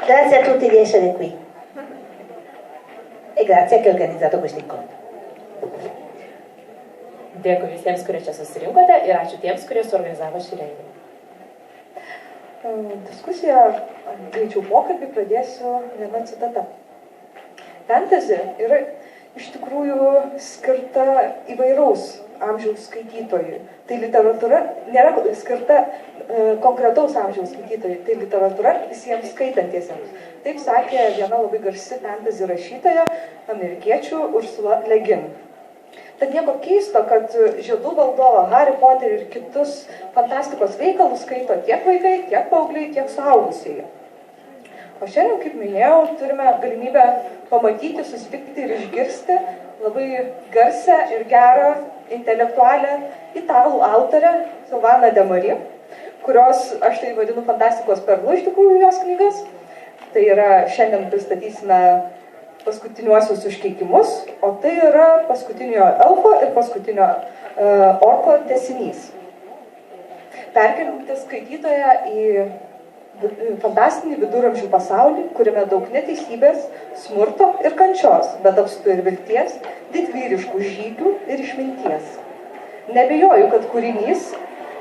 Grazie a tutti di essere qui e grazie a chi ha organizzato questo incontro. Dėkui visiems, kurie čia susirinkote ir ačiū tiems, kurie suorganizavo šį renginį. Diskusiją, greičiau pokalbį pradėsiu viena citata. Fantasy yra iš tikrųjų skirta įvairaus amžiaus skaitytojui. Tai literatūra nėra skirta konkretaus amžiaus skaitytojui, tai literatūra visiems skaitantiesiems. Taip sakė viena labai garsi fantasy rašytoja, amerikiečių Ursula Le Guin. Tad nieko keisto, kad Žiedų valdovą, Harry Potterį ir kitus fantastikos veikalus skaito tiek vaikai, tiek paaugliai, tiek suaugusieji. O šiandien, kaip minėjau, turime galimybę pamatyti, susitikti ir išgirsti labai garsę ir gerą intelektualią italų autorę Silvaną De Mari, kurios aš tai vadinu fantastikos perlu iš tikrųjų jos knygas. Tai yra, šiandien pristatysime paskutiniuosius užkeikimus, o tai yra paskutinio elfo ir paskutinio orko tęsinys. Perkeliantis skaitytoją į fantastinį viduramžių pasaulį, kuriame daug neteisybės, smurto ir kančios, bet apstu ir vilties, didvyriškų žygių ir išminties. Nebejoju, kad kūrinys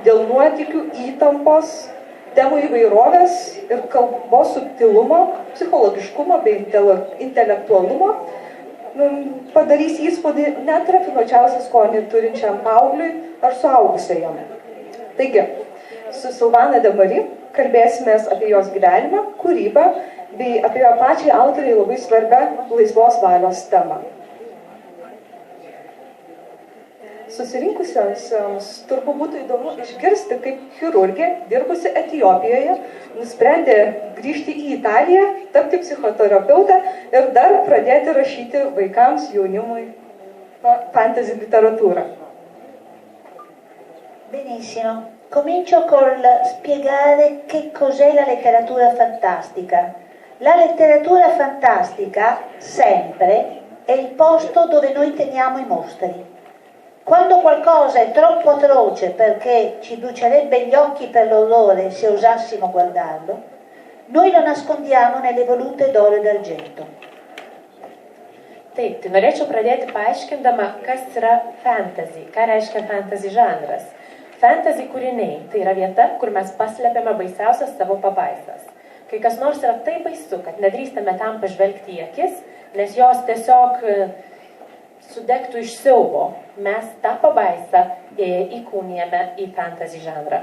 dėl nuotykių įtampos, temų įvairovės ir kalbos subtilumo, psichologiškumo bei intelektualumo padarys įspūdį net rafinuočiausią skonį turinčiam paaugliui ar suaugusiajam. Taigi, su Silvana De Mari kalbėsimės apie jos gyvenimą, kūrybą bei apie jo pačiai autoriai labai svarbią laisvos valios temą. Susirinkusiams turbūt būtų įdomu išgirsti, kaip chirurgė, dirbusi Etiopijoje, nusprendė grįžti į Italiją, tapti psichoterapeutą ir dar pradėti rašyti vaikams, jaunimui fantasy literatūrą. Benissimo, comincio col spiegare che cos'è la letteratura fantastica. La letteratura fantastica sempre è il posto dove noi teniamo i mostri. Quando qualcosa è troppo atroce perché ci brucierebbe gli occhi per l'orrore se osassimo guardarlo, noi lo nascondiamo nelle volute d'oro ed argento. Taip, tai norėčiau pradėti paaiškindama, kas yra fantasy, ką reiškia fantasy žanras. Fantasy kūriniai tai yra vieta, kur mes paslepiame baisiausias savo pabaisas. Kai kas nors yra taip baisu, kad nedrįstame tam pažvelgti į akis, nes jos tiesiog sudegtų iš siaubo, mes tą pabaisą įkūnijame į fantasy žanrą.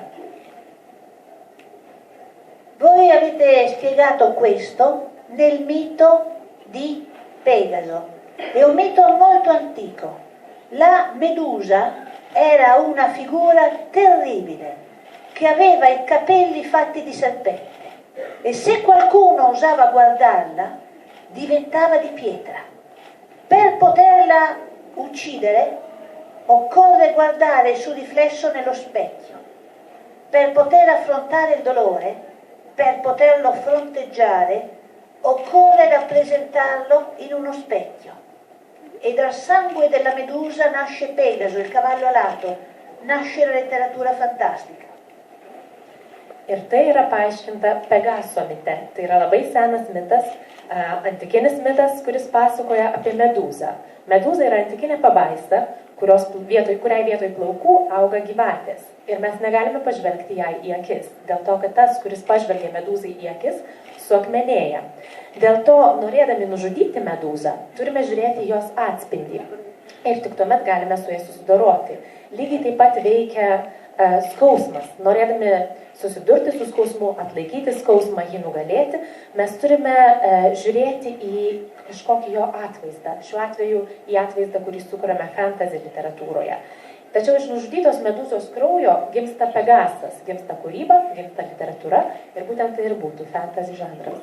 Voi avete spiegato questo nel mito di Pegaso. È un mito molto antico. La Medusa era una figura terribile, che aveva i capelli fatti di serpente e se qualcuno osava guardarla, diventava di pietra. Per poterla uccidere occorre guardare il suo riflesso nello specchio. Per poter affrontare il dolore, per poterlo fronteggiare, occorre rappresentarlo in uno specchio. E dal sangue della Medusa nasce Pegaso, il cavallo alato, nasce la letteratura fantastica. Ir tai yra paaiškinta Pegaso mite. Tai yra labai senas mitas, antikinis mitas, kuris pasakoja apie Medūzą. Medūza yra antikinė pabaisa, kuriai vietoj plaukų auga gyvatės. Ir mes negalime pažvelgti jai į akis, dėl to, kad tas, kuris pažvelgia Medūzai į akis, suakmenėja. Dėl to, norėdami nužudyti Medūzą, turime žiūrėti jos atspindį. Ir tik tuomet galime su jais susidoroti. Lygiai taip pat veikia skausmas. Norėdami susidurti su skausmu, atlaikyti skausmą, jį nugalėti, mes turime žiūrėti į kažkokį jo atvaizdą. Šiuo atveju į atvaizdą, kurį sukuriame fantasy literatūroje. Tačiau iš nužudytos Medūzos kraujo gimsta Pegasas, gimsta kūryba, gimsta literatūra ir būtent tai ir būtų fantasy žanras.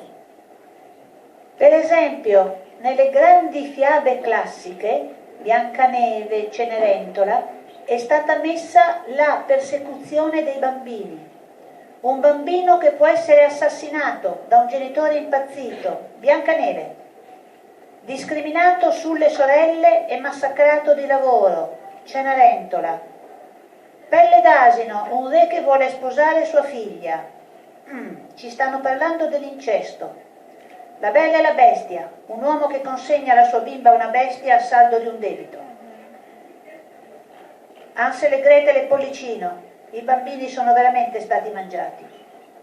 Per esempio, nelle grandi fiabe classiche, Biancaneve, Cenerentola, è stata messa la persecuzione dei bambini. Un bambino che può essere assassinato da un genitore impazzito, Biancaneve, discriminato sulle sorelle e massacrato di lavoro, Cenerentola, Pelle d'asino, un re che vuole sposare sua figlia. Ci stanno parlando dell'incesto. La bella e la bestia, un uomo che consegna la sua bimba a una bestia a saldo di un debito. Ansel e Gretel e Pollicino, i bambini sono veramente stati mangiati.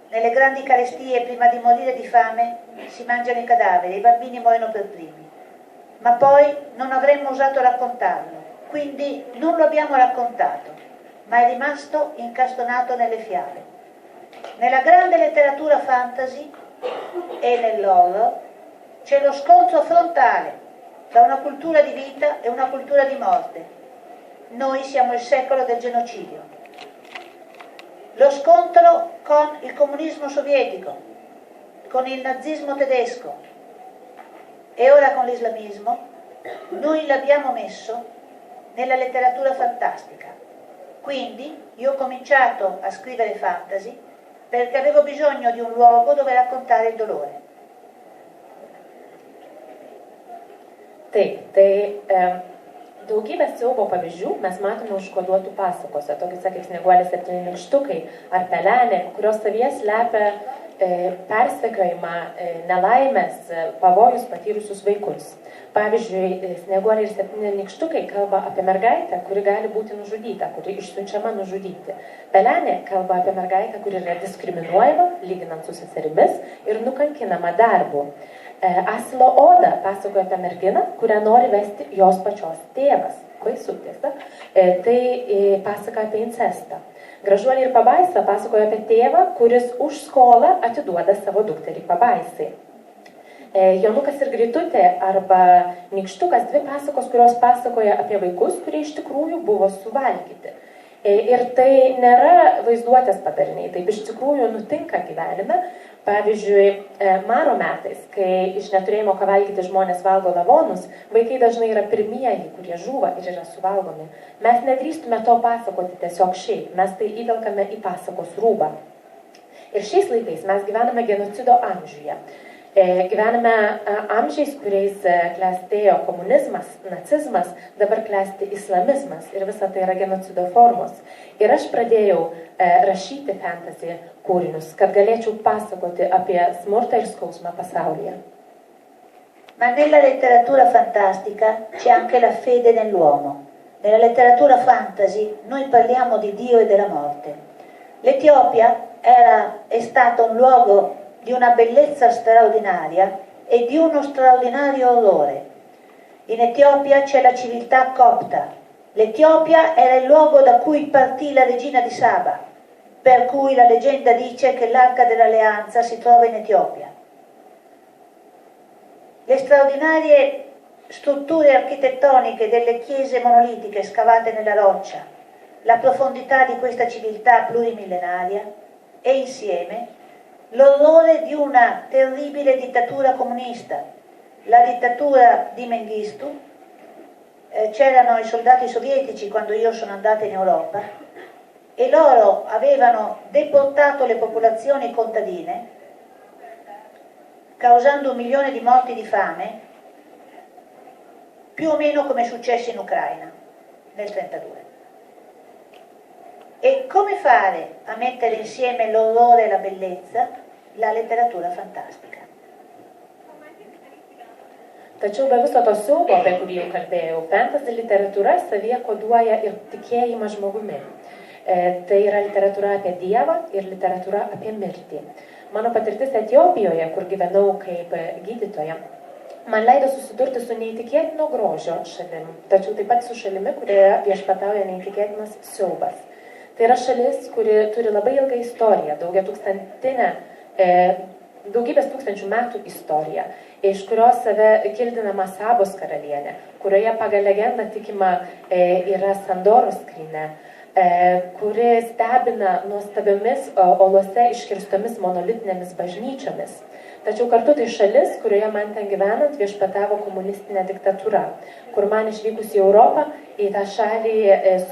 Nelle grandi carestie, prima di morire di fame, si mangiano i cadaveri, i bambini muoiono per primi. Ma poi non avremmo osato raccontarlo, quindi non lo abbiamo raccontato, ma è rimasto incastonato nelle fiabe. Nella grande letteratura fantasy e nell'horror c'è lo scontro frontale tra una cultura di vita e una cultura di morte. Noi siamo il secolo del genocidio. Lo scontro con il comunismo sovietico, con il nazismo tedesco e ora con l'islamismo, noi l'abbiamo messo nella letteratura fantastica. Quindi io ho cominciato a scrivere fantasy perché avevo bisogno di un luogo dove raccontare il dolore. Taip, tai daugybę siaubo pavyzdžių mes matome užkoduotų pasakose, tokiuose kaip Snieguolės 7 nykštukai ar Pelenė, kurios savyje slepia persekiojimą, nelaimės, pavojus patyrusius vaikus. Pavyzdžiui, Snieguolė ir 7 nykštukai kalba apie mergaitę, kuri gali būti nužudyta, kuri išsiunčiama nužudyti. Pelenė kalba apie mergaitę, kuri yra diskriminuojama, lyginant su seserimis, ir nukankinama darbu. Asilo Oda pasakoja apie merginą, kurią nori vesti jos pačios tėvas. Baisu, tiesa. Tai pasaka apie incestą. Gražuolė ir pabaisa pasakoja apie tėvą, kuris už skolą atiduoda savo dukterį pabaisai. Jonukas ir Grytutė arba Nykštukas, dvi pasakos, kurios pasakoja apie vaikus, kurie iš tikrųjų buvo suvalgyti. Ir tai nėra vaizduotės padariniai, taip iš tikrųjų nutinka gyvenime. Pavyzdžiui, maro metais, kai iš neturėjimo ką valgyti žmonės valgo lavonus, vaikai dažnai yra pirmieji, kurie žūva ir yra suvalgomi. Mes nedrįstume to pasakoti tiesiog šiaip, mes tai įvelkame į pasakos rūbą. Ir šiais laikais mes gyvename genocido amžiuje. Gyvename amžiais, kuriais klestėjo komunizmas, nacizmas, dabar klesti islamizmas ir visa tai yra genocido formos. Ir aš pradėjau rašyti fantasy kūrinius, kad galėčiau pasakoti apie smurtą ir skausmą pasaulyje. Ma nella letteratura fantastica c'è anche la fede nell'uomo. Nella letteratura fantasy noi parliamo di Dio e della morte. L'Etiopia è stato un luogo di una bellezza straordinaria e di uno straordinario orrore. In Etiopia c'è la civiltà copta. L'Etiopia era il luogo da cui partì la regina di Saba, per cui la leggenda dice che l'Arca dell'Alleanza si trova in Etiopia. Le straordinarie strutture architettoniche delle chiese monolitiche scavate nella roccia, la profondità di questa civiltà plurimillenaria e insieme l'orrore di una terribile dittatura comunista, la dittatura di Mengistu. C'erano i soldati sovietici quando io sono andata in Europa e loro avevano deportato le popolazioni contadine causando 1 milione di morti di fame, più o meno come è successo in Ucraina nel 1932. E come fare a mettere insieme l'orrore e la bellezza? La letteratura fantastica. Tačiau be viso to siaubo, apie kurį jau kalbėjau, fantasy literatūra savyje koduoja ir tikėjimą žmogumi. Tai yra literatūra apie Dievą ir literatūra apie mirtį. Mano patirtis Etiopijoje, kur gyvenau kaip gydytoja, man leido susidurti su neįtikėtino grožio šalim, tačiau taip pat su šalimi, kurioje viešpatauja neįtikėtinas siaubas. Tai yra šalis, kuri turi labai ilgą istoriją, daugybės tūkstančių metų istoriją, iš kurios save kildinama Sabos karalienė, kurioje pagal legendą tikima yra Sandoros skrynia, kuri stebina nuostabiomis olose iškirstomis monolitinėmis bažnyčiomis. Tačiau kartu tai šalis, kurioje man ten gyvenant viešpatavo komunistinė diktatūra, kur man išvykus į Europą, į tą šalį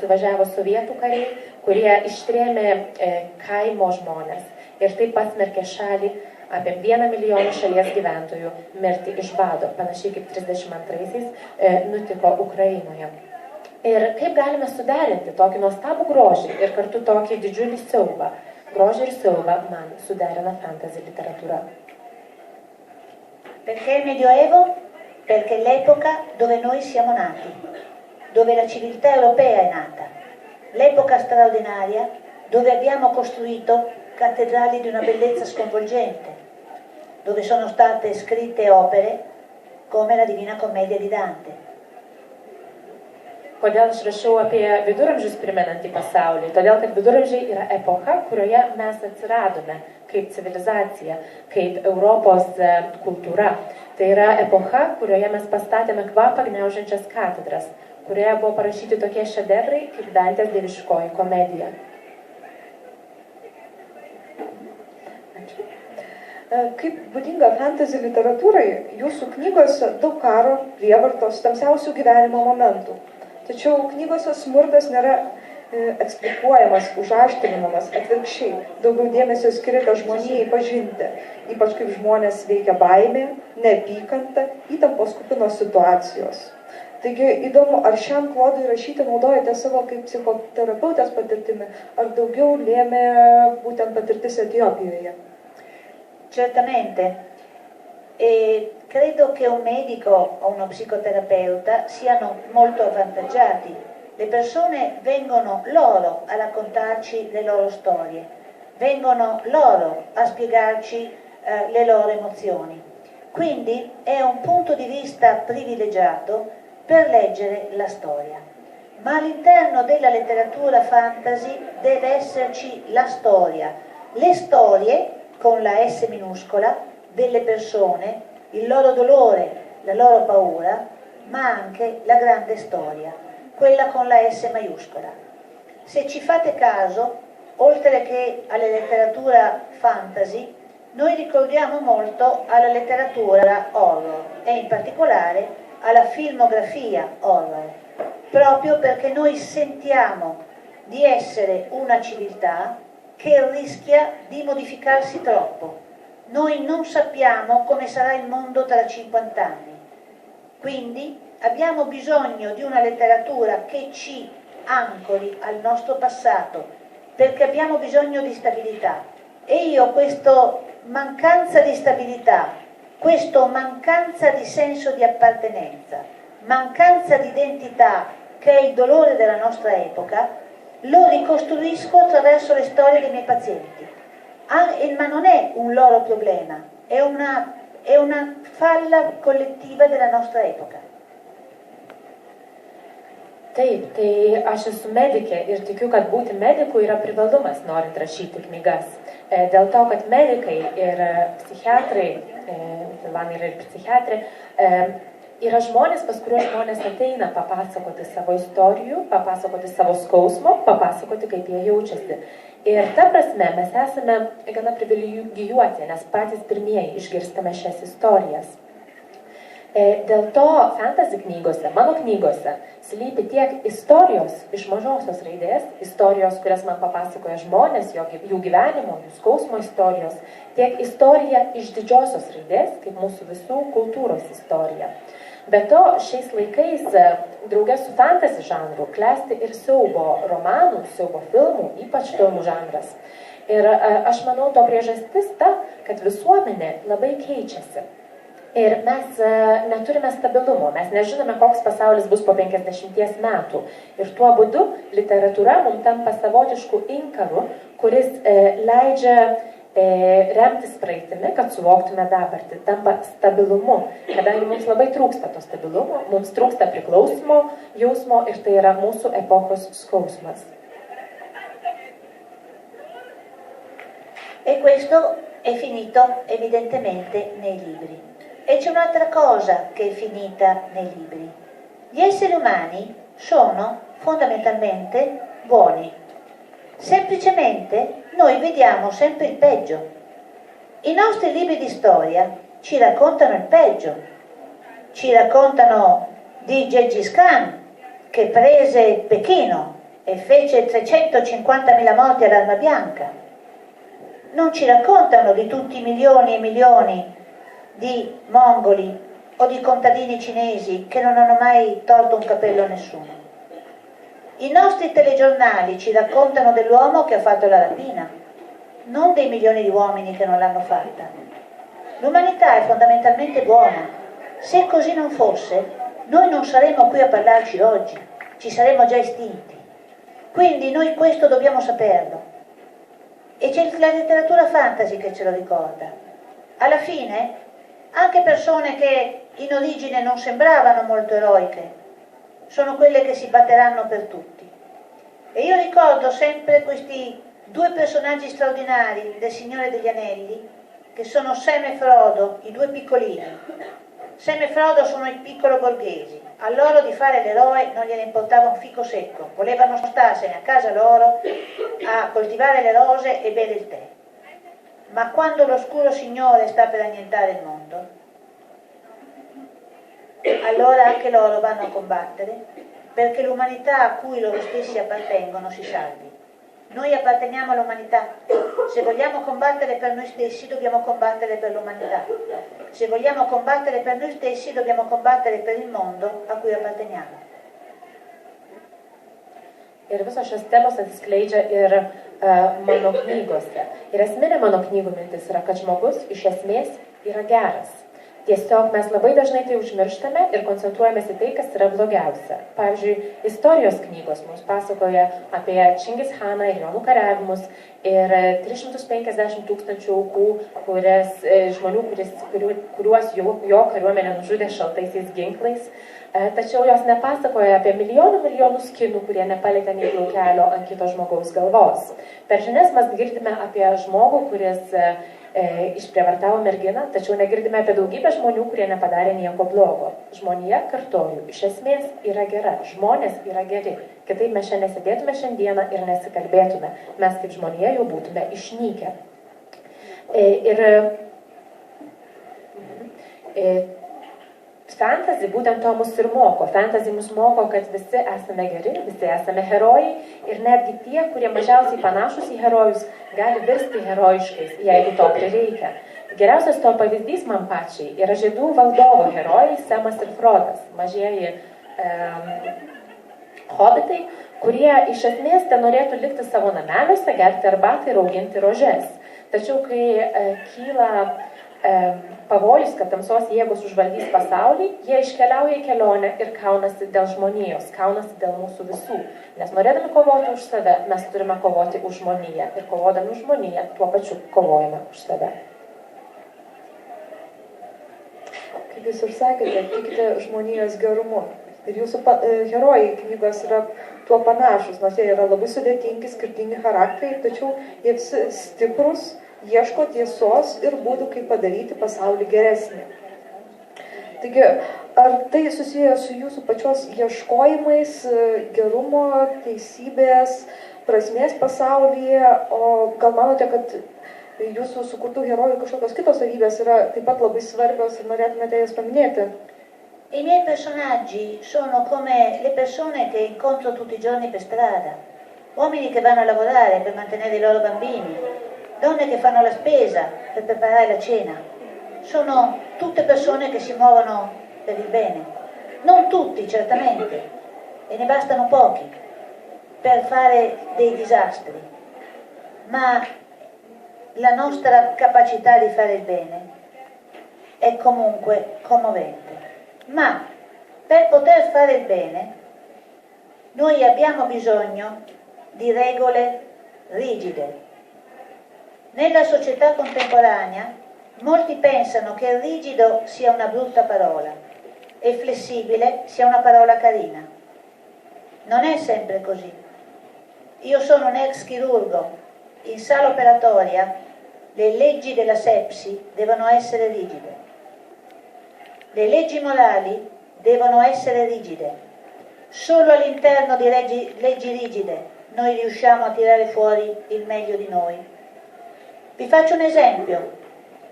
suvažiavo sovietų kariai, kurie ištrėmė kaimo žmonės ir taip pasmerkė šalį apie 1 milijoną šalies gyventojų mirti iš bado, panašiai kaip 32-aisiais nutiko Ukrainoje. Ir kaip galime suderinti tokį nuostabų grožį ir kartu tokį didžiulį siaubą. Grožį ir siaubą man suderina fantasy literatūra. Perché il Medioevo? Perché è l'epoca dove noi siamo nati, dove la civiltà europea è nata, l'epoca straordinaria dove abbiamo costruito cattedrali di una bellezza sconvolgente, dove sono state scritte opere come la Divina Commedia di Dante. Kodėl aš rašau apie viduramžius primenantį pasaulį? Todėl, kad viduramžiai yra epocha, kurioje mes atsiradome kaip civilizacija, kaip Europos kultūra. Tai yra epocha, kurioje mes pastatėme kvapą gniaužiančias katedras, kurioje buvo parašyti tokie šedevrai kaip Dantės Dieviškoji komedija. Kaip būdinga fantasy literatūrai, jūsų knygose daug karo, prievartos, tamsiausių gyvenimo momentų. Tačiau knygose smurtas nėra eksplikuojamas, užaštrinamas, atvirkščiai. Daugiau dėmesio skiriate žmonijai pažinti, ypač kaip žmonės veikia baimė, neapykanta, įtampos kupinos situacijos. Taigi įdomu, ar šiam klodui rašyti naudojate savo kaip psichoterapeutės patirtimi, ar daugiau lėmė būtent patirtis Etiopijoje? Certamente. E credo che un medico o uno psicoterapeuta siano molto avvantaggiati. Le persone vengono loro a raccontarci le loro storie, vengono loro a spiegarci le loro emozioni. Quindi è un punto di vista privilegiato per leggere la storia. Ma all'interno della letteratura fantasy deve esserci la storia, le storie con la S minuscola delle persone, il loro dolore, la loro paura, ma anche la grande storia, quella con la S maiuscola. Se ci fate caso, oltre che alla letteratura fantasy, noi ricordiamo molto alla letteratura horror e in particolare alla filmografia horror, proprio perché noi sentiamo di essere una civiltà che rischia di modificarsi troppo. Noi non sappiamo come sarà il mondo tra 50 anni, quindi abbiamo bisogno di una letteratura che ci ancori al nostro passato, perché abbiamo bisogno di stabilità. E io questa mancanza di stabilità, questa mancanza di senso di appartenenza, mancanza di identità, che è il dolore della nostra epoca, lo ricostruisco attraverso le storie dei miei pazienti. Ma non è un loro problema, è una falla collettiva della nostra epoca. Taip, tai aš esu medikė ir tikiu, kad būti mediku yra privalumas, norint rašyti knygas. Dėl to, kad medikai ir psichiatrai, Silvana yra ir psichiatrė, yra žmonės, pas kuriuos žmonės ateina papasakoti savo istorijų, papasakoti savo skausmo, papasakoti, kaip jie jaučiasi. Ir ta prasme mes esame gana privilegijuoti, nes patys pirmieji išgirstame šias istorijas. Dėl to fantasy knygose, mano knygose, slypi tiek istorijos iš mažosios raidės, istorijos, kurias man papasakoja žmonės, jų gyvenimo, jų skausmo istorijos, tiek istorija iš didžiosios raidės, kaip mūsų visų kultūros istorija. Be to, šiais laikais, draugė su fantasy žanru, klesti ir siaubo romanų, siaubo filmų, ypač filmų žanras. Ir aš manau, to priežastis ta, kad visuomenė labai keičiasi. Ir mes neturime stabilumo, mes nežinome, koks pasaulis bus po 50 metų. Ir tuo būdu literatūra mums tampa savotišku inkaru, kuris leidžia remtis praeitimi, kad suvoktume dabartį, tampa stabilumu, kadangi mums labai trūksta to stabilumo, mums trūksta priklausimo jausmo ir tai yra mūsų epochos skausmas. E questo è finito evidentemente nei libri. E c'è un'altra cosa che è finita nei libri. Gli esseri umani sono fondamentalmente buoni. Semplicemente noi vediamo sempre il peggio. I nostri libri di storia ci raccontano il peggio. Ci raccontano di Gengis Khan, che prese Pechino e fece 350.000 morti all'Arma Bianca. Non ci raccontano di tutti i milioni e milioni di mongoli o di contadini cinesi che non hanno mai tolto un capello a nessuno. I nostri telegiornali ci raccontano dell'uomo che ha fatto la rapina, non dei milioni di uomini che non l'hanno fatta. L'umanità è fondamentalmente buona. Se così non fosse, noi non saremmo qui a parlarci oggi, ci saremmo già estinti. Quindi noi questo dobbiamo saperlo. E c'è la letteratura fantasy che ce lo ricorda. Alla fine, anche persone che in origine non sembravano molto eroiche, sono quelle che si batteranno per tutti. E io ricordo sempre questi due personaggi straordinari del Signore degli Anelli, che sono Sam e Frodo, i due piccolini. Sam e Frodo sono i piccolo borghesi, a loro di fare l'eroe non gliene importava un fico secco, volevano starsene a casa loro a coltivare le rose e bere il tè. Ma quando l'oscuro Signore sta per annientare il mondo, allora anche loro vanno a combattere perché l'umanità a cui loro stessi appartengono si salvi. Noi apparteniamo all'umanità. Se vogliamo combattere per noi stessi dobbiamo combattere per l'umanità. Se vogliamo combattere per noi stessi dobbiamo combattere per il mondo a cui apparteniamo. Ir visos šios temos atsiskleidžia ir mano knygose. Ir esminė mano knygų mintis yra, kad žmogus iš esmės yra geras. Tiesiog mes labai dažnai tai užmirštame ir koncentruojamės į tai, kas yra blogiausia. Pavyzdžiui, istorijos knygos mums pasakoja apie Čingis Haną ir jo nukariavimus ir 350 tūkstančių aukų, žmonių, kuriuos jo kariuomenė nužudė šaltaisiais ginklais. Tačiau jos nepasakoja apie milijonus kinų, kurie nepalietė nei plaukelio ant kito žmogaus galvos. Per žinias mes girdime apie žmogų, kuris išprievartavo merginą, tačiau negirdime apie daugybę žmonių, kurie nepadarė nieko blogo. Žmonija, kartoju, iš esmės yra gera, žmonės yra geri. Kitaip mes čia nesėdėtume šiandieną ir nesikalbėtume. Mes kaip žmonija jau būtume išnykę. Fantasy būtent to mus ir moko. Fantasy mus moko, kad visi esame geri, visi esame herojai ir netgi tie, kurie mažiausiai panašus į herojus, gali virsti herojiškais, jeigu to prireikia. Geriausias to pavyzdys man pačiai yra žiedų valdovo herojai Semas ir Frodas, mažieji hobitai, kurie iš esmės ten norėtų likti savo nameliuose, gerti arbatą ir auginti rožes. Tačiau kai kyla pavojus, kad tamsos jėgos užvaldys pasaulį, jie iškeliauja į kelionę ir kaunasi dėl žmonijos, kaunasi dėl mūsų visų. Nes norėdami kovoti už save, mes turime kovoti už žmoniją. Ir kovodami už žmoniją, tuo pačiu kovojame už save. Kaip jūs ir sakėte, tikite žmonijos gerumu. Ir jūsų herojai knygos yra tuo panašus, nors jie yra labai sudėtingi, skirtingi charakteriai, tačiau jie visi stiprus, ieško tiesos ir būdų, kaip padaryti pasaulį geresnį. Taigi, ar tai susiję su jūsų pačios ieškojimais gerumo, teisybės, prasmės pasaulyje, o gal manote, kad jūsų sukurtų herojų kažkokios kitos savybės yra taip pat labai svarbios ir norėtumėte jas paminėti? I miei personaggi sono come le persone che incontro tutti i giorni per strada, uomini che vanno a lavorare per mantenere i loro bambini, donne che fanno la spesa per preparare la cena. Sono tutte persone che si muovono per il bene. Non tutti, certamente, e ne bastano pochi per fare dei disastri, ma la nostra capacità di fare il bene è comunque commovente. Ma per poter fare il bene noi abbiamo bisogno di regole rigide. Nella società contemporanea molti pensano che rigido sia una brutta parola e flessibile sia una parola carina. Non è sempre così. Io sono un ex chirurgo. In sala operatoria le leggi della sepsi devono essere rigide. Le leggi morali devono essere rigide. Solo all'interno di leggi rigide noi riusciamo a tirare fuori il meglio di noi. Vi faccio un esempio.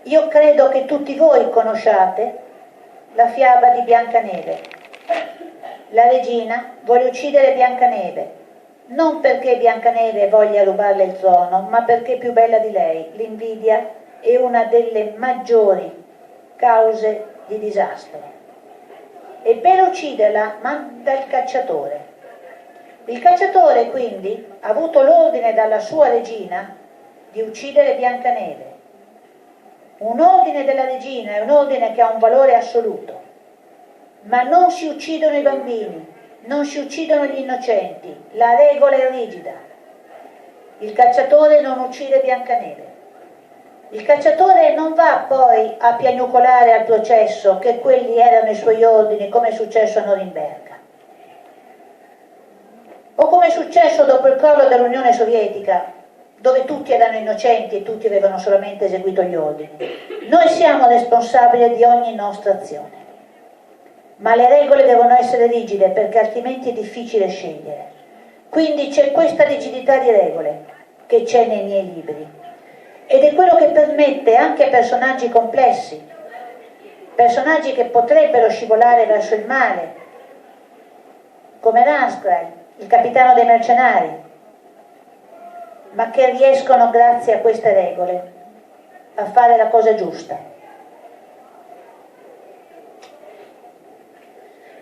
Io credo che tutti voi conosciate la fiaba di Biancaneve. La regina vuole uccidere Biancaneve, non perché Biancaneve voglia rubarle il trono, ma perché è più bella di lei. L'invidia è una delle maggiori cause di disastro. E per ucciderla manda il cacciatore. Il cacciatore quindi ha avuto l'ordine dalla sua regina di uccidere Biancaneve. Un ordine della regina è un ordine che ha un valore assoluto, ma non si uccidono i bambini, non si uccidono gli innocenti, la regola è rigida. Il cacciatore non uccide Biancaneve. Il cacciatore non va poi a piagnucolare al processo che quelli erano i suoi ordini, come è successo a Norimberga. O come è successo dopo il crollo dell'Unione Sovietica, dove tutti erano innocenti e tutti avevano solamente eseguito gli ordini. Noi siamo responsabili di ogni nostra azione, ma le regole devono essere rigide perché altrimenti è difficile scegliere. Quindi c'è questa rigidità di regole che c'è nei miei libri ed è quello che permette anche a personaggi complessi, personaggi che potrebbero scivolare verso il male, come Ranscray, il capitano dei mercenari, ma che riescono grazie a queste regole a fare la cosa giusta.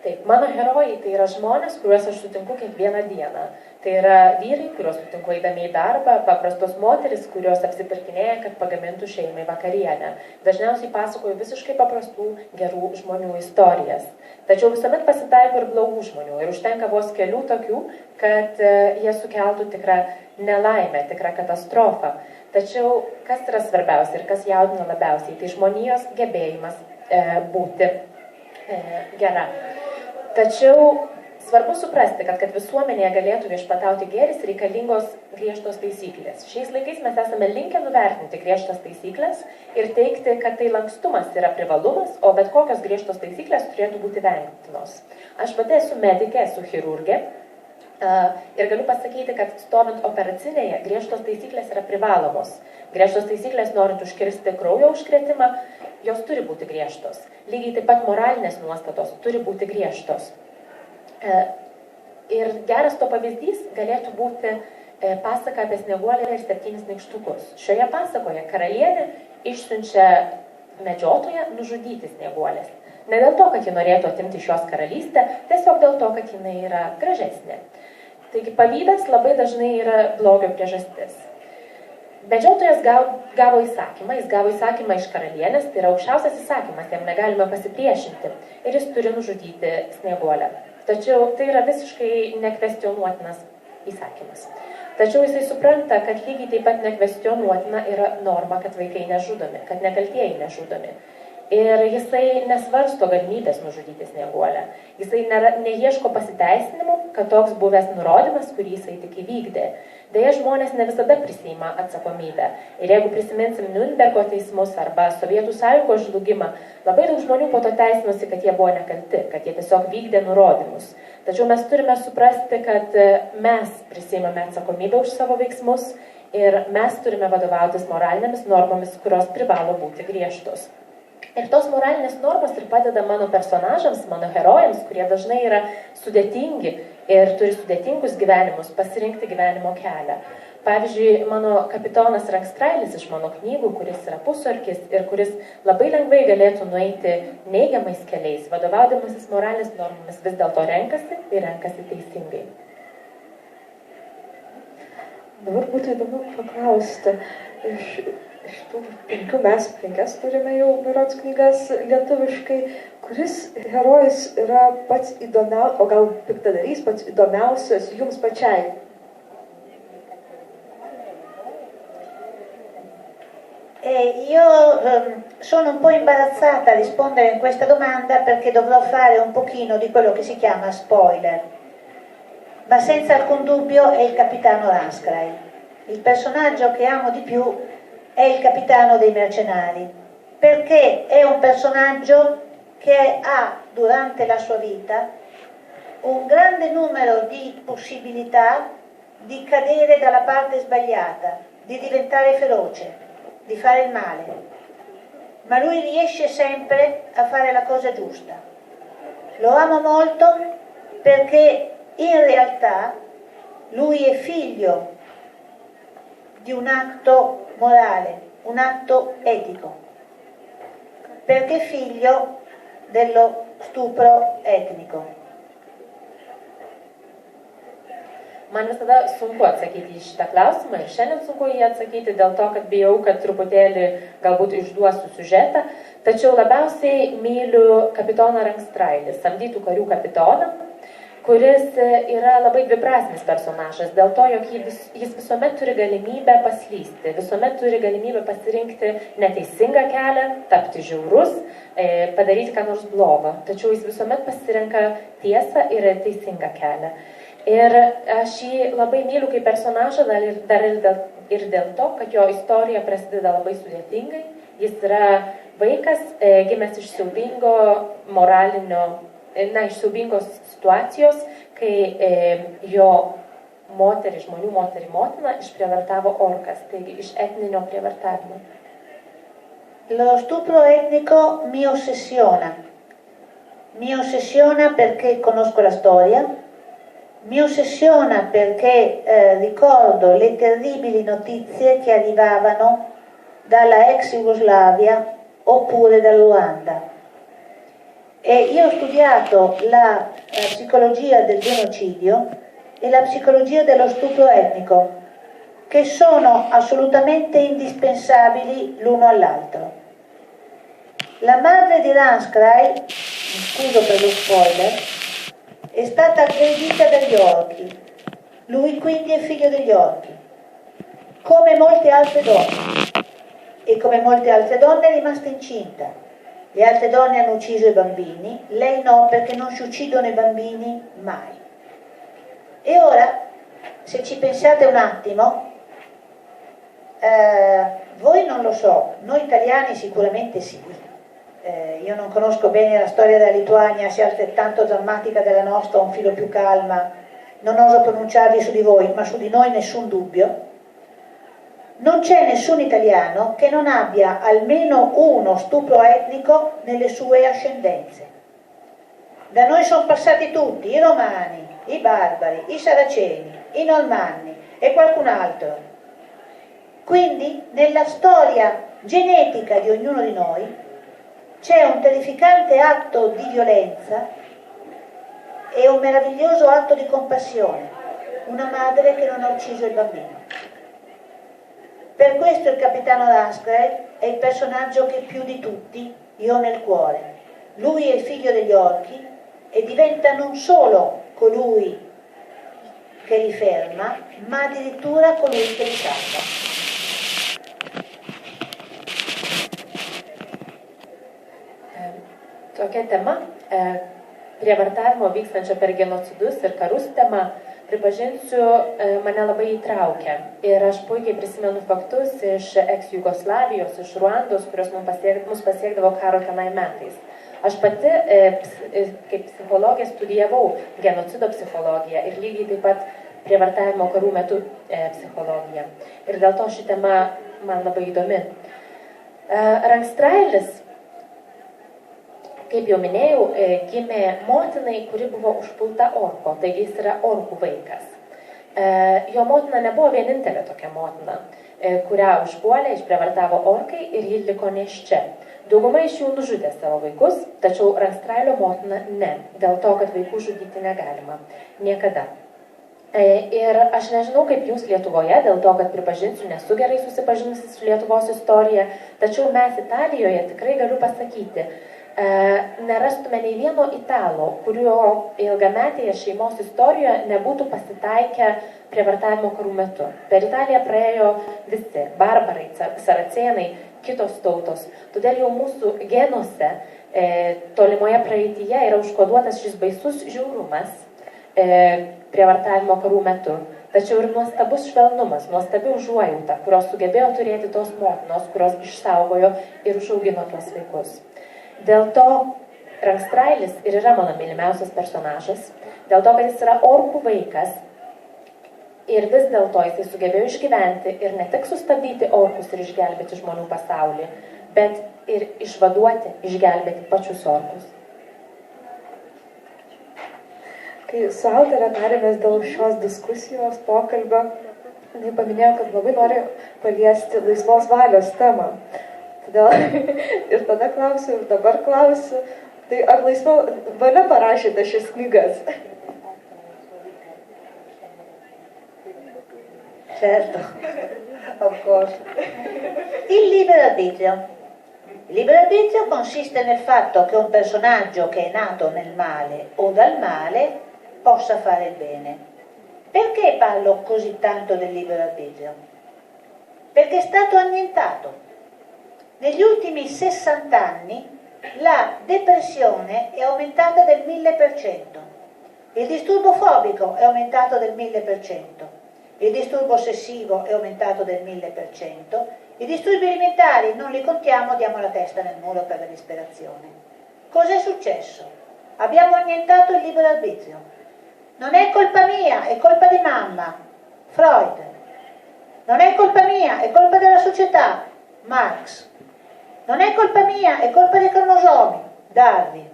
Taip, mano herojai tai yra žmonės, kuriuos aš sutinku kiekvieną dieną. Tai yra vyrai, kuriuos sutinku eidami į darbą, paprastos moteris, kurios apsipirkinėja, kad pagamintų šeimai vakarienę. Dažniausiai pasakoju visiškai paprastų, gerų žmonių istorijas. Tačiau visuomet pasitaiko ir blogų žmonių. Ir užtenka vos kelių tokių, kad jie sukeltų tikrą nelaimę, tikrą katastrofą. Tačiau kas yra svarbiausia ir kas jaudina labiausiai, tai žmonijos gebėjimas būti gera. Tačiau svarbu suprasti, kad visuomenėje galėtų viešpatauti gėris, reikalingos griežtos taisyklės. Šiais laikais mes esame linkę nuvertinti griežtas taisyklės ir teikti, kad tai lankstumas yra privalumas, o bet kokios griežtos taisyklės turėtų būti vengtinos. Aš pati esu medikė, esu chirurgė ir galiu pasakyti, kad stovint operacinėje griežtos taisyklės yra privalomos. Griežtos taisyklės, norint užkirsti kraujo užkrėtimą, jos turi būti griežtos. Lygiai taip pat moralinės nuostatos turi būti griežtos. Ir geras to pavyzdys galėtų būti pasaka apie Snieguolę ir 7 nykštukus. Šioje pasakoje karalienė išsiunčia medžiotoją nužudyti Snieguolės. Ne dėl to, kad ji norėtų atimti iš jos karalystę, tiesiog dėl to, kad jinai yra gražesnė. Taigi pavydas labai dažnai yra blogio priežastis. Medžiotojas gavo įsakymą, jis gavo įsakymą iš karalienės, tai yra aukščiausias įsakymas, jam negalima pasipriešinti ir jis turi nužudyti Snieguolę. Tačiau tai yra visiškai nekvestionuotinas įsakymas. Tačiau jisai supranta, kad lygiai taip pat nekvestionuotina yra norma, kad vaikai nežudomi, kad nekaltieji nežudomi. Ir jisai nesvarsto galimybės nužudyti Snieguolę. Jisai neieško pasiteisinimų, kad toks buvęs nurodymas, kurį jisai tik įvykdė. Deja, žmonės ne visada prisiima atsakomybę. Ir jeigu prisiminsim Nürnbergo teismus arba Sovietų sąjungos žlugimą, labai daug žmonių po to teisinosi, kad jie buvo nekalti, kad jie tiesiog vykdė nurodymus. Tačiau mes turime suprasti, kad mes prisiimame atsakomybę už savo veiksmus ir mes turime vadovautis moralinėmis normomis, kurios privalo būti griežtos. Ir tos moralinės normos ir padeda mano personažams, mano herojams, kurie dažnai yra sudėtingi ir turi sudėtingus gyvenimus, pasirinkti gyvenimo kelią. Pavyzdžiui, mano kapitonas Rankstrailis iš mano knygų, kuris yra pusorkis ir kuris labai lengvai galėtų nueiti neigiamais keliais, vadovaudamasis moralinės normomis, vis dėlto renkasi ir renkasi teisingai. Dabar būtų įdomu paklausti, iš tų 5 mes 5 turime jau berods knygas lietuviškai, kuris herojus yra pats įdomiausias, o gal piktadarys pats įdomiausias jums pačiai? Io sono un po' imbarazzata a rispondere a questa domanda perché dovrò fare un pochino di quello che si chiama spoiler, ma senza alcun dubbio è il capitano Ranscray. Il personaggio che amo di più è il capitano dei mercenari, perché è un personaggio che ha durante la sua vita un grande numero di possibilità di cadere dalla parte sbagliata, di diventare feroce, di fare il male, ma lui riesce sempre a fare la cosa giusta. Lo amo molto perché in realtà lui è figlio di un atto morale, un atto etico, perché è figlio dello stupro etnico. Man visada sunku atsakyti į šitą klausimą ir šiandien sunku jį atsakyti dėl to, kad bijau, kad truputėlį galbūt išduosiu siužetą. Tačiau labiausiai myliu kapitoną Rangstrailį, samdytų karių kapitoną, kuris yra labai dviprasmis personažas, dėl to, jog jis visuomet turi galimybę paslysti, visuomet turi galimybę pasirinkti neteisingą kelią, tapti žiaurus, padaryti ką nors blogo. Tačiau jis visuomet pasirenka tiesą ir teisingą kelią. Ir aš jį labai myliu kaip personažą dar ir dėl to, kad jo istorija prasideda labai sudėtingai. Jis yra vaikas, gimęs iš siaubingo iš siaubingos situacijos, kai jo žmonių motina išprievartavo orkas, taigi iš etninio prievartavimo. Lo stupro etnico mi ossessiona. Mi ossessiona perché conosco la storia. Mi ossessiona perché ricordo le terribili notizie che arrivavano dalla ex Jugoslavia oppure dal Ruanda. E io ho studiato la psicologia del genocidio e la psicologia dello stupro etnico, che sono assolutamente indispensabili l'uno all'altro. La madre di Rangstrail, mi scuso per lo spoiler, è stata aggredita dagli orchi. Lui quindi è figlio degli orchi, come molte altre donne. E come molte altre donne è rimasta incinta. Le altre donne hanno ucciso i bambini, lei no, perché non si uccidono i bambini mai. E ora, se ci pensate un attimo, voi non lo so, noi italiani sicuramente sì. Io non conosco bene la storia della Lituania, sia altrettanto drammatica della nostra, un filo più calma, non oso pronunciarvi su di voi, ma su di noi nessun dubbio. Non c'è nessun italiano che non abbia almeno uno stupro etnico nelle sue ascendenze. Da noi sono passati tutti, i romani, i barbari, i saraceni, i normanni e qualcun altro. Quindi nella storia genetica di ognuno di noi c'è un terrificante atto di violenza e un meraviglioso atto di compassione, una madre che non ha ucciso il bambino. Per questo il capitano Rangstrail è il personaggio che più di tutti io ho nel cuore. Lui è il figlio degli orchi e diventa non solo colui che li ferma, ma addirittura colui che li salva. Tokia tema, prievartavimo vykstančio per genocidus ir karus tema, pripažinsiu, mane labai įtraukia. Ir aš puikiai prisimenu faktus iš ex-Jugoslavijos, iš Ruandos, kurios mus pasiekdavo karo tenai metais. Aš pati kaip psichologė studijavau genocido psichologiją ir lygiai taip pat prievartavimo karų metu psichologiją. Ir dėl to ši tema man labai įdomi. Rangstrailis, kaip jau minėjau, gimė motinai, kuri buvo užpulta orko, taigi jis yra orkų vaikas. Jo motina nebuvo vienintelė tokia motina, kurią užpuolė, išprievartavo orkai ir ji liko nėščia. Dauguma iš jų nužudė savo vaikus, tačiau Rangstrailio motina ne, dėl to, kad vaikų žudyti negalima. Niekada. Ir aš nežinau, kaip jūs Lietuvoje, dėl to, kad pripažinsiu, nesu gerai susipažinusi su Lietuvos istorija, tačiau mes Italijoje tikrai galiu pasakyti, nerastume nei vieno italo, kurio ilgametėje šeimos istorijoje nebūtų pasitaikę prievartavimo karų metu. Per Italiją praėjo visi - barbarai, saracėnai, kitos tautos. Todėl jau mūsų genuose tolimoje praeityje yra užkoduotas šis baisus žiaurumas prievartavimo karų metu. Tačiau ir nuostabus švelnumas, nuostabi užuojauta, kurios sugebėjo turėti tos motinos, kurios išsaugojo ir užaugino tuos vaikus. Dėl to Rangstrailis ir yra mano mylimiausias personažas, dėl to, kad jis yra orkų vaikas ir vis dėlto jis sugebėjo išgyventi ir ne tik sustabdyti orkus ir išgelbėti žmonių pasaulį, bet ir išvaduoti, išgelbėti pačius orkus. Kai su autorė tarėmės dėl šios diskusijos pokalbio, jinai paminėjo, kad labai nori paliesti laisvos valios temą. Todėl ir tada klausiu, ir dabar klausiu, tai ar laisva valia parašėte šias knygas? Certo, of course. Il libero arbitrio. Il libero arbitrio consiste nel fatto che un personaggio che è nato nel male o dal male possa fare il bene. Perché parlo così tanto del libero arbitrio? Perché è stato annientato. Negli ultimi 60 anni la depressione è aumentata del 1000%, il disturbo fobico è aumentato del 1000%, il disturbo ossessivo è aumentato del 1000%, i disturbi alimentari non li contiamo, diamo la testa nel muro per la disperazione. Cos'è successo? Abbiamo annientato il libero arbitrio. Non è colpa mia, è colpa di mamma, Freud. Non è colpa mia, è colpa della società, Marx. Non è colpa mia, è colpa dei cromosomi, Darwin.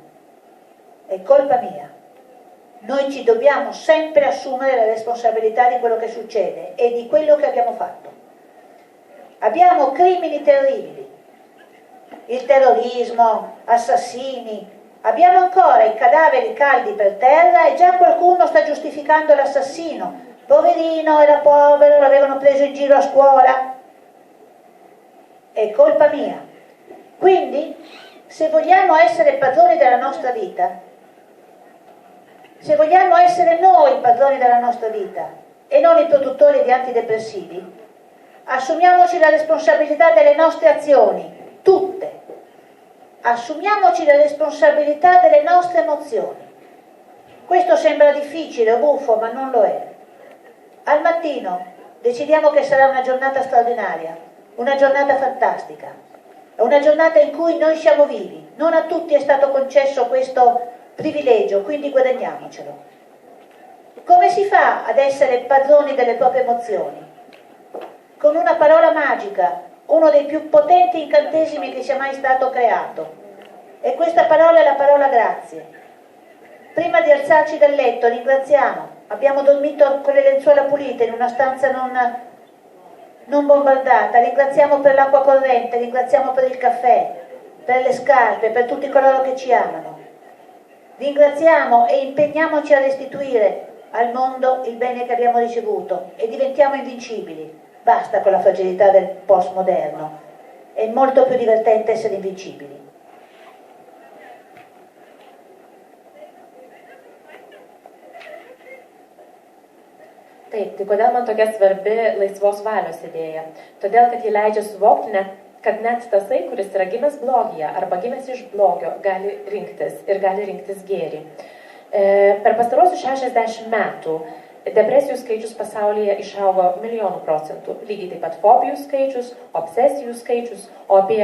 È colpa mia. Noi ci dobbiamo sempre assumere la responsabilità di quello che succede e di quello che abbiamo fatto. Abbiamo crimini terribili, il terrorismo, assassini, abbiamo ancora i cadaveri caldi per terra e già qualcuno sta giustificando l'assassino. Poverino, era povero, l'avevano preso in giro a scuola. È colpa mia. Quindi, se vogliamo essere padroni della nostra vita, se vogliamo essere noi i padroni della nostra vita e non i produttori di antidepressivi, assumiamoci la responsabilità delle nostre azioni, tutte. Assumiamoci la responsabilità delle nostre emozioni. Questo sembra difficile o buffo, ma non lo è. Al mattino decidiamo che sarà una giornata straordinaria, una giornata fantastica. È una giornata in cui noi siamo vivi, non a tutti è stato concesso questo privilegio, quindi guadagniamocelo. Come si fa ad essere padroni delle proprie emozioni? Con una parola magica, uno dei più potenti incantesimi che sia mai stato creato. E questa parola è la parola grazie. Prima di alzarci dal letto ringraziamo, abbiamo dormito con le lenzuola pulite in una stanza non bombardata, ringraziamo per l'acqua corrente, ringraziamo per il caffè, per le scarpe, per tutti coloro che ci amano. Ringraziamo e impegniamoci a restituire al mondo il bene che abbiamo ricevuto e diventiamo invincibili. Basta con la fragilità del postmoderno, è molto più divertente essere invincibili. Taip, tai kodėl man tokia svarbi laisvos valios idėja? Todėl, kad ji leidžia suvokti, kad net tasai, kuris yra gimęs blogyje arba gimęs iš blogio, gali rinktis ir gali rinktis gėrį. Per pastarosius 60 metų depresijų skaičius pasaulyje išaugo 1,000,000%, lygiai taip pat fobijų skaičius, obsesijų skaičius, o apie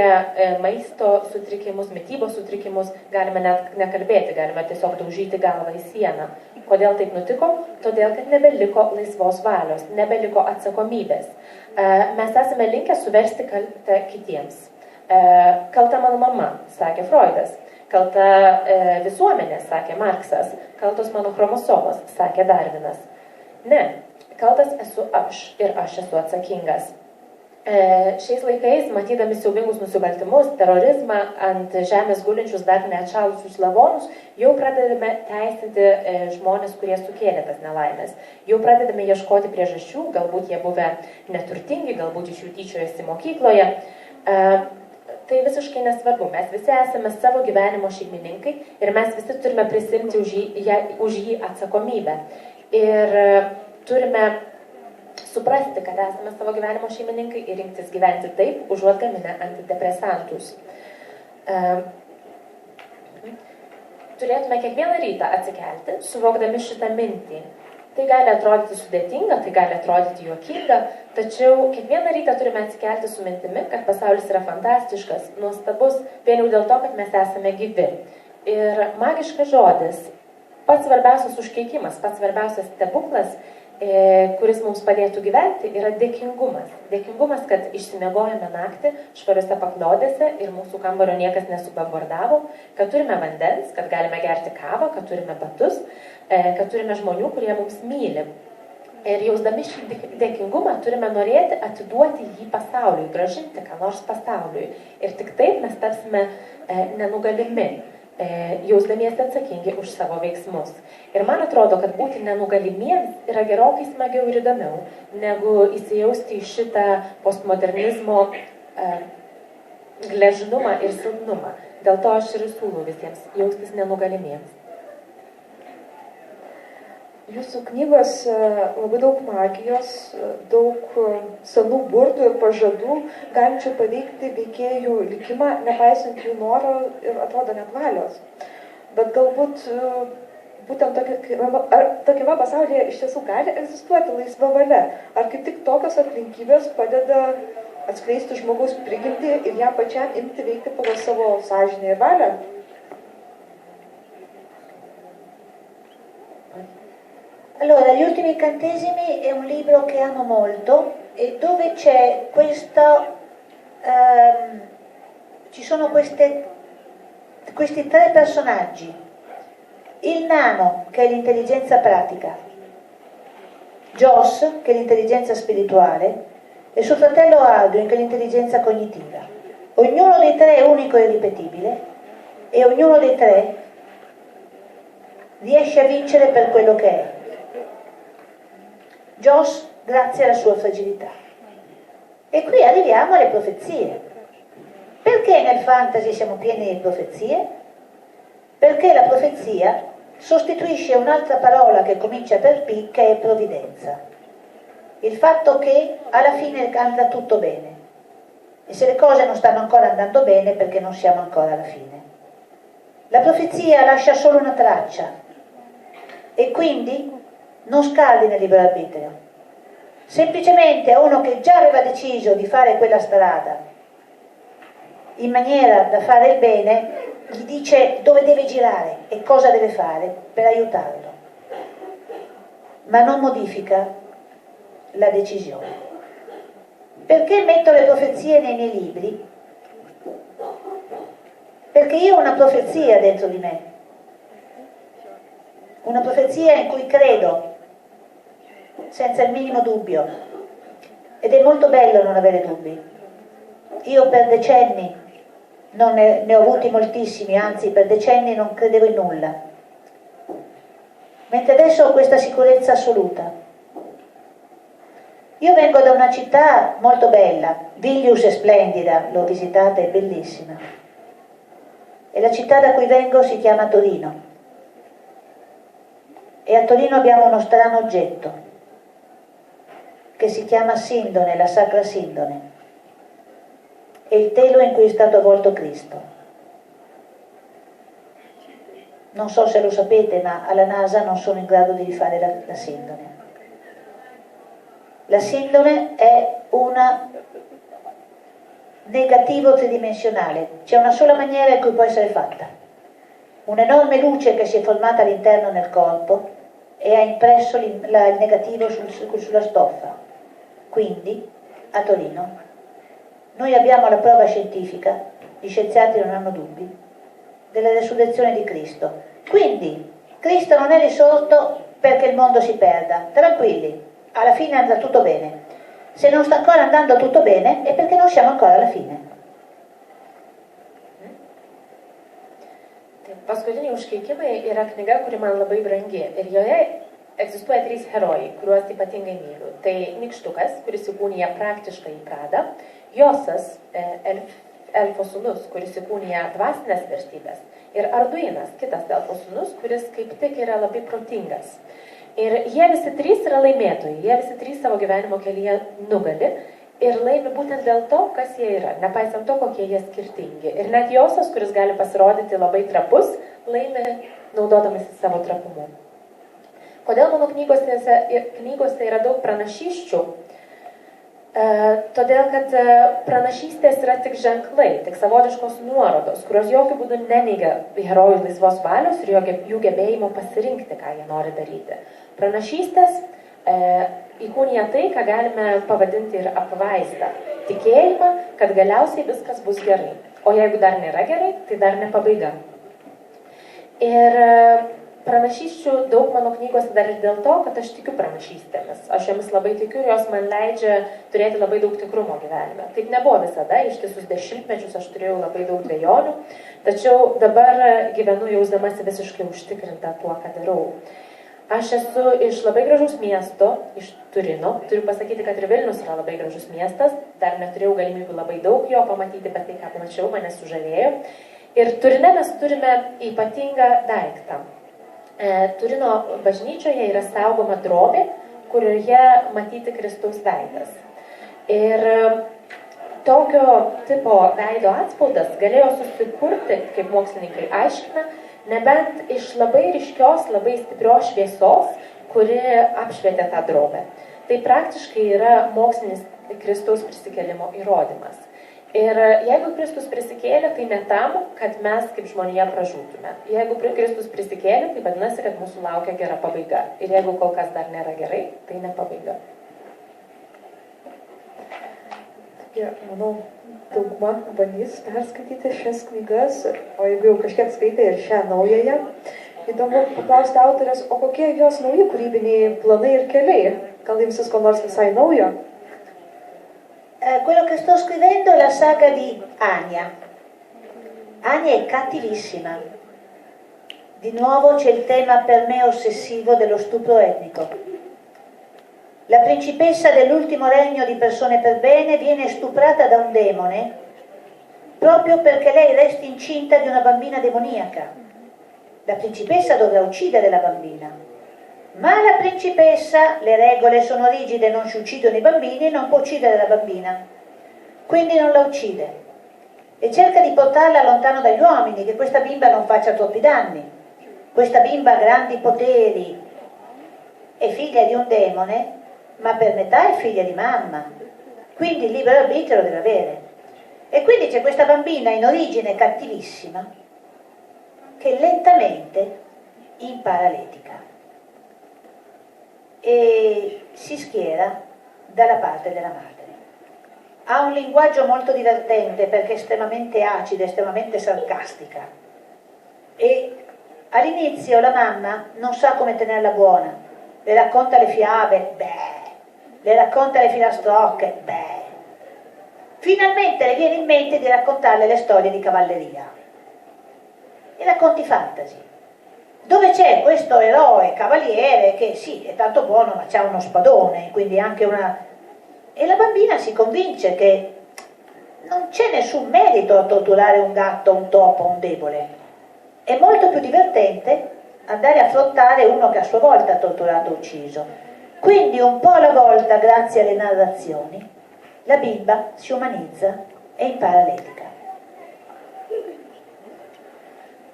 maisto sutrikimus, mitybos sutrikimus galime net nekalbėti, galime tiesiog daužyti galvą į sieną. Kodėl taip nutiko? Todėl, kad nebeliko laisvos valios, nebeliko atsakomybės. Mes esame linkę suversti kaltę kitiems. Kalta mano mama, sakė Freudas. Kalta visuomenė, sakė Marksas. Kaltos mano chromosomos, sakė Darwinas. Ne, kaltas esu aš ir aš esu atsakingas. Šiais laikais, matydami siaubingus nusikaltimus, terorizmą, ant žemės gulinčius dar neatšalusius lavonus, jau pradedame teisinti žmonės, kurie sukėlė tas nelaimės. Jau pradedame ieškoti priežasčių, galbūt jie buvę neturtingi, galbūt iš jų tyčiojasi mokykloje. Tai visiškai nesvarbu, mes visi esame savo gyvenimo šeimininkai ir mes visi turime prisimti už jį atsakomybę. Ir turime suprasti, kad esame savo gyvenimo šeimininkai ir rinktis gyventi taip, užuot gaminę antidepresantus. Turėtume kiekvieną rytą atsikelti, suvokdami šitą mintį. Tai gali atrodyti sudėtinga, tai gali atrodyti juokinga, tačiau kiekvieną rytą turime atsikelti su mintimi, kad pasaulis yra fantastiškas, nuostabus, vien jau dėl to, kad mes esame gyvi. Ir magiškas žodis, pats svarbiausias užkeikimas, pats svarbiausias stebuklas, kuris mums padėtų gyventi, yra dėkingumas. Dėkingumas, kad išsimiegojame naktį švariuose paklodėse ir mūsų kambario niekas nesubombardavo, kad turime vandens, kad galime gerti kavą, kad turime batus, kad turime žmonių, kurie mums myli. Ir jausdami šį dėkingumą turime norėti atiduoti jį pasauliui, grąžinti ką nors pasauliui. Ir tik taip mes tapsime nenugalimi. jausdamiesi atsakingi už savo veiksmus. Ir man atrodo, kad būti nenugalimiems yra gerokai smagiau ir įdomiau, negu įsijausti į šitą postmodernizmo gležnumą ir silpnumą. Dėl to aš ir siūlau visiems jaustis nenugalimiems. Jūsų knygose labai daug magijos, daug senų burtų ir pažadų, galinčių paveikti veikėjų likimą, nepaisant jų noro ir atrodo net valios. Bet galbūt būtent tokiame pasaulyje iš tiesų gali egzistuoti laisva valia. Ar kaip tik tokios aplinkybės padeda atskleisti žmogaus prigimtį ir ją pačiam imti veikti pagal savo sąžinę ir valią? Allora, Gli ultimi incantesimi è un libro che amo molto e dove c'è questo, ci sono questi tre personaggi. Il nano, che è l'intelligenza pratica, Joss, che è l'intelligenza spirituale, e suo fratello Aldrin, che è l'intelligenza cognitiva. Ognuno dei tre è unico e irripetibile e ognuno dei tre riesce a vincere per quello che è. Joss grazie alla sua fragilità. E qui arriviamo alle profezie. Perché nel fantasy siamo pieni di profezie? Perché la profezia sostituisce un'altra parola che comincia per P, che è provvidenza. Il fatto che alla fine andrà tutto bene. E se le cose non stanno ancora andando bene, perché non siamo ancora alla fine. La profezia lascia solo una traccia e quindi non scardina il libero arbitrio. Semplicemente a uno che già aveva deciso di fare quella strada in maniera da fare il bene, gli dice dove deve girare e cosa deve fare per aiutarlo, ma non modifica la decisione. Perché metto le profezie nei miei libri? Perché io ho una profezia dentro di me, una profezia in cui credo senza il minimo dubbio, ed è molto bello non avere dubbi. Io per decenni ne ho avuti moltissimi, anzi per decenni non credevo in nulla, mentre adesso ho questa sicurezza assoluta. Io vengo da una città molto bella, Vilnius è splendida, l'ho visitata, è bellissima, e la città da cui vengo si chiama Torino, e a Torino abbiamo uno strano oggetto che si chiama Sindone, la Sacra Sindone, è il telo in cui è stato avvolto Cristo. Non so se lo sapete, ma alla NASA non sono in grado di rifare la Sindone. La Sindone è un negativo tridimensionale, c'è una sola maniera in cui può essere fatta. Un'enorme luce che si è formata all'interno del corpo e ha impresso il negativo sulla stoffa. Quindi, a Torino, noi abbiamo la prova scientifica, gli scienziati non hanno dubbi, della resurrezione di Cristo. Quindi, Cristo non è risorto perché il mondo si perda. Tranquilli, alla fine andrà tutto bene. Se non sta ancora andando tutto bene è perché non siamo ancora alla fine. Paskutiniai užkeikimai yra knyga, kuri man labai brangi. Ir joje egzistuoja 3 herojai, kuriuos ypatingai myliu. Tai Nykštukas, kuris įkūnija praktiškai pradą, Josas, elfo sūnus, kuris įkūnija dvasinės vertybės, ir Arduinas, kitas elfo sūnus, kuris kaip tik yra labai protingas. Ir jie visi 3 yra laimėtojai, jie visi 3 savo gyvenimo kelyje nugali ir laimi būtent dėl to, kas jie yra, nepaisant to, kokie jie skirtingi. Ir net Josas, kuris gali pasirodyti labai trapus, laimi naudodamasi savo trapumu. Kodėl mano knygose yra daug pranašysčių? Todėl, kad pranašystės yra tik ženklai, tik savotiškos nuorodos, kurios jokių būdų neneigia herojų laisvos valios ir jų gebėjimo pasirinkti, ką jie nori daryti. Pranašystės įkūnija tai, ką galime pavadinti ir apvaizdą. Tikėjimą, kad galiausiai viskas bus gerai. O jeigu dar nėra gerai, tai dar ne pabaiga. Ir Pranašysčių daug mano knygose dar ir dėl to, kad aš tikiu pranašystėmis. Aš jomis labai tikiu ir jos man leidžia turėti labai daug tikrumo gyvenime. Taip nebuvo visada, ištisus dešimtmečius aš turėjau labai daug dvejonių, tačiau dabar gyvenu jausdamasi visiškai užtikrinta tuo, ką darau. Aš esu iš labai gražus miesto, iš Turino. Turiu pasakyti, kad ir Vilnius yra labai gražus miestas. Dar neturėjau galimybių labai daug jo pamatyti, bet tai, ką pamačiau, mane sužavėjo. Ir Turine mes turime ypatingą daiktą. Turino bažnyčioje yra saugoma drobė, kurioje matyti Kristaus veidas. Ir tokio tipo veido atspaudas galėjo susikurti, kaip mokslininkai aiškina, nebent iš labai ryškios, labai stiprios šviesos, kuri apšvietė tą drobę. Tai praktiškai yra mokslinis Kristaus prisikėlimo įrodymas. Ir jeigu Kristus prisikėlė, tai ne tam, kad mes kaip žmonija pražūtume. Jeigu Kristus prisikėlė, tai vadinasi, kad mūsų laukia gera pabaiga. Ir jeigu kol kas dar nėra gerai, tai ne pabaiga. Ja, manau, dauguma bandys perskaityti šias knygas, o jeigu jau kažkiek skaitai ir šią naująją, įdomu paklausti autorės, o kokie jos nauji kūrybiniai planai ir keliai? Gal imsis ko nors visai naujo? Quello che sto scrivendo è la saga di Ania. Ania è cattivissima. Di nuovo c'è il tema per me ossessivo dello stupro etnico. La principessa dell'ultimo regno di persone per bene viene stuprata da un demone proprio perché lei resta incinta di una bambina demoniaca. La principessa dovrà uccidere la bambina. Ma la principessa, le regole sono rigide, non si uccidono i bambini, non può uccidere la bambina. Quindi non la uccide. E cerca di portarla lontano dagli uomini, che questa bimba non faccia troppi danni. Questa bimba ha grandi poteri, è figlia di un demone, ma per metà è figlia di mamma. Quindi il libero arbitrio lo deve avere. E quindi c'è questa bambina in origine cattivissima, che lentamente impara l'etica. E si schiera dalla parte della madre. Ha un linguaggio molto divertente perché è estremamente acida, estremamente sarcastica. E all'inizio la mamma non sa come tenerla buona. Le racconta le fiabe, le racconta le filastrocche, Finalmente le viene in mente di raccontarle le storie di cavalleria. I racconti fantasy, dove c'è questo eroe cavaliere che sì, è tanto buono ma c'ha uno spadone, quindi anche una... E la bambina si convince che non c'è nessun merito a torturare un gatto, un topo, un debole. È molto più divertente andare a affrontare uno che a sua volta ha torturato o ucciso. Quindi un po' alla volta, grazie alle narrazioni, la bimba si umanizza e impara l'etica.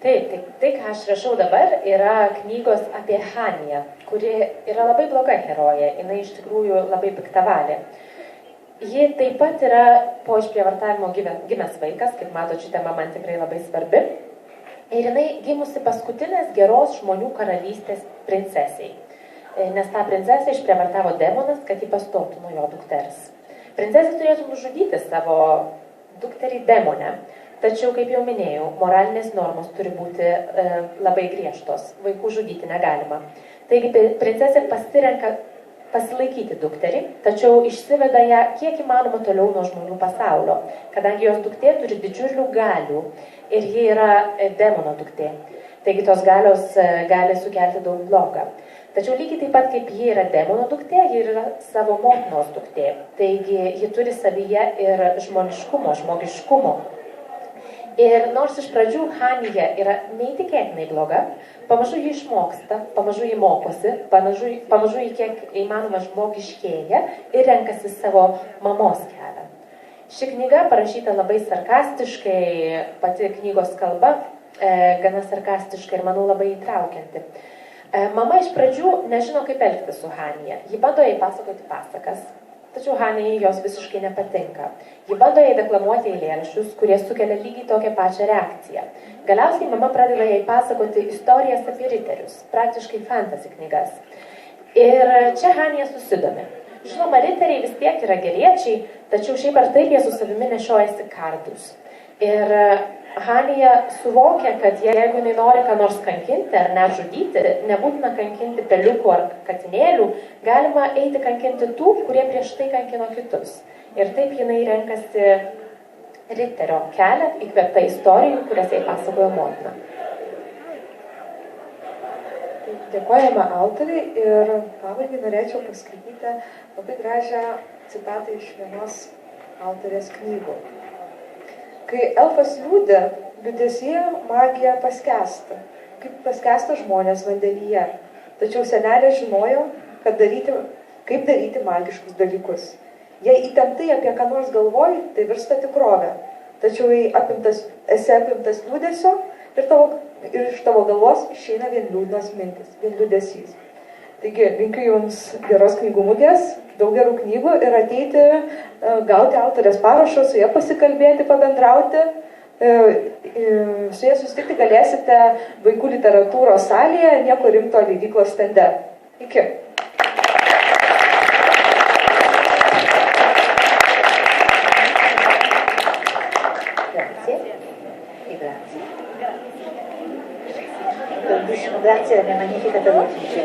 Taip, tai, ką aš rašau dabar, yra knygos apie Haniją, kuri yra labai bloga herojė, jinai iš tikrųjų labai piktavalė. Ji taip pat yra po išprievartavimo gimęs vaikas, kaip mato, ši tema man tikrai labai svarbi. Ir jinai gimusi paskutinės geros žmonių karalystės princesiai, nes tą princesę išprievartavo demonas, kad ji pastotų nuo jo dukters. Princesė turėtų nužudyti savo dukterį demonę. Tačiau, kaip jau minėjau, moralinės normos turi būti labai griežtos, vaikų žudyti negalima. Taigi princesė pasirenka pasilaikyti dukterį, tačiau išsiveda ją kiek įmanoma toliau nuo žmonių pasaulio, kadangi jos duktė turi didžiulių galių ir ji yra demono duktė. Taigi tos galios gali sukelti daug blogą. Tačiau lygiai taip pat kaip ji yra demono duktė, ji yra savo motinos duktė. Taigi ji turi savyje ir žmoniškumo, žmogiškumo. Ir nors iš pradžių Hanija yra neįtikėtinai bloga, pamažu ji išmoksta, pamažu ji mokosi, pamažu ji kiek įmanoma žmogiškėja ir renkasi savo mamos kelią. Ši knyga parašyta labai sarkastiškai, pati knygos kalba gana sarkastiškai ir manau labai įtraukianti. Mama iš pradžių nežino, kaip elgtis su Hanija. Ji bando jai pasakoti pasakas. Tačiau Hanijai jos visiškai nepatinka. Ji bando jai deklamuoti eilėraščius, kurie sukelia lygiai tokią pačią reakciją. Galiausiai mama pradeda jai pasakoti istorijas apie riterius, praktiškai fantasy knygas. Ir čia Hanija susidomi. Žinoma, riteriai vis tiek yra geriečiai, tačiau šiaip ar taip jie su savimi nešiojasi kardus. Ir Hanija suvokia, kad jeigu jinai nori ką nors kankinti ar net žudyti, nebūtina kankinti peliukų ar katinėlių, galima eiti kankinti tų, kurie prieš tai kankino kitus. Ir taip jinai renkasi riterio kelią, įkvėpta istorijų, kurias jai pasakojo motina. Dėkojame autoriai ir pabaigai norėčiau paskaityti labai gražią citatą iš vienos autorės knygų. Kai elfas liūdė, liūdėsyje magija paskęsta, kaip paskęsta žmonės vandenyje. Tačiau senelė žinojo, kaip daryti magiškus dalykus. Jei įtemptai apie ką nors galvoji, tai virsta tikrovė. Tačiau jei esi apimtas liūdėsio ir iš tavo galvos išeina vien liūdnos mintis, vien liūdėsys. Taigi, linkiu Jums geros knygų mugės, daug gerų knygų ir ateiti, gauti autorės parašą, su ja pasikalbėti, pabendrauti. Su ja susitikti galėsite vaikų literatūros salėje, nieko rimto leidyklos stende. Iki. Grazie alla mia magnifica traduttrice.